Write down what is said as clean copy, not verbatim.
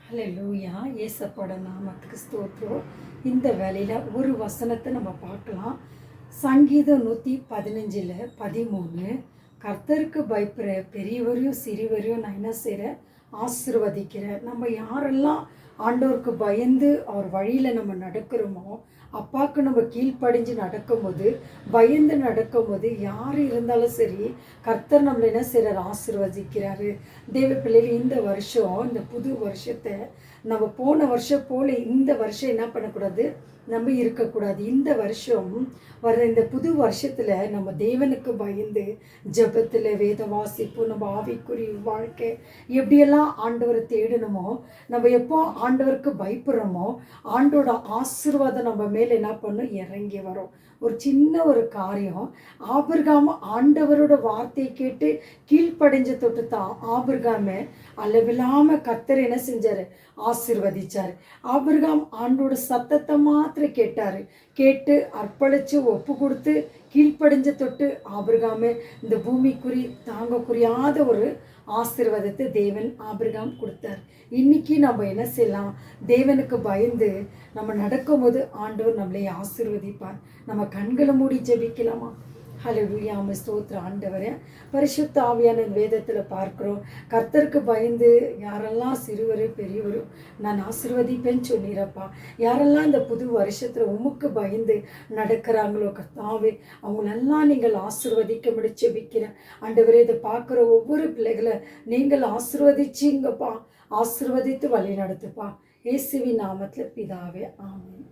ஹல்லேலூயா. ஏசப்போட நாமத்துக்கு ஸ்தோத்திரம். இந்த வேலையில் ஒரு வசனத்தை நம்ம பார்க்கலாம். சங்கீதம் 115:13. கர்த்தருக்கு பயப்படுற பெரியவரையும் சிறியவரையும் நான் என்ன செய்கிறேன்? ஆசீர்வதிக்கிறேன். நம்ம யாரெல்லாம் ஆண்டவருக்கு பயந்து அவர் வழியில் நம்ம நடக்கிறோமோ, அப்பாவுக்கு நம்ம கீழ்ப்படிஞ்சு நடக்கும்போது, பயந்து நடக்கும்போது, யார் இருந்தாலும் சரி, கர்த்தர் நம்மளை என்ன செய்கிறார்? ஆசீர்வதிக்கிறாரு. தேவ பிள்ளைகள், இந்த வருஷம், இந்த புது வருஷத்தை நம்ம போன வருஷம் போல இந்த வருஷம் என்ன பண்ணக்கூடாது? நம்ம இருக்கக்கூடாது. இந்த வருஷம் வர இந்த புது வருஷத்தில் நம்ம தேவனுக்கு பயந்து ஜெபத்தில் வேத வாசிப்பு, நம்ம ஆவிக்குரிய வாழ்க்கை எப்படியெல்லாம் ஆண்டவரை தேடணுமோ, நம்ம எப்போ ஆண்டவருக்கு பயப்படுறோமோ, ஆண்டோட ஆசீர்வாதம் நம்ம மேலே என்ன பண்ணும்? இறங்கி வரும். ஒரு சின்ன ஒரு காரியம், ஆபிரகாம் ஆண்டவரோட வார்த்தையை கேட்டு கீழ்ப்படைஞ்ச தொட்டு தான் ஆபிரகாமை அளவில்லாமல் கர்த்தர் என்ன செஞ்சார்? ஆசீர்வதிச்சார். ஆபிரகாம் ஆண்டோட சத்தத்தை மாத்திரம் கேட்டார். கேட்டு அர்ப்பணித்து ஒப்பு கொடுத்து கீழ்ப்படிஞ்ச தொட்டு ஆபிரகாமே இந்த பூமிக்குறி தாங்கக்குரியாத ஒரு ஆசீர்வாதத்தை தேவன் ஆபிரகாம் கொடுத்தார். இன்னைக்கு நம்ம என்ன செய்யலாம்? தேவனுக்கு பயந்து நம்ம நடக்கும்போது ஆண்டவர் நம்மளை ஆசீர்வதிப்பார். நம்ம கண்களை மூடி ஜெபிக்கலாமா? ஹல்லேலூயா. ஸ்தோத்திர ஆண்டவரே. பரிசுத்த ஆவியான வேதத்தில் பார்க்குறோம், கர்த்தருக்கு பயந்து யாரெல்லாம் சிறுவர் பெரியவரும் நான் ஆசீர்வதிப்பேன்னு சொல்லிடுறப்பா. யாரெல்லாம் இந்த புது வருஷத்தில் உமக்கு பயந்து நடக்கிறாங்களோ கர்த்தாவே, அவங்களெல்லாம் நீங்கள் ஆசீர்வதிக்க ஜெபிக்கிறேன். ஆண்டவரே, இதை பார்க்குற ஒவ்வொரு பிள்ளைகளை நீங்கள் ஆசீர்வதிச்சிங்கப்பா. ஆசீர்வதித்து வழி நடத்துப்பா. இயேசுவின் நாமத்தில் பிதாவே, ஆமென்.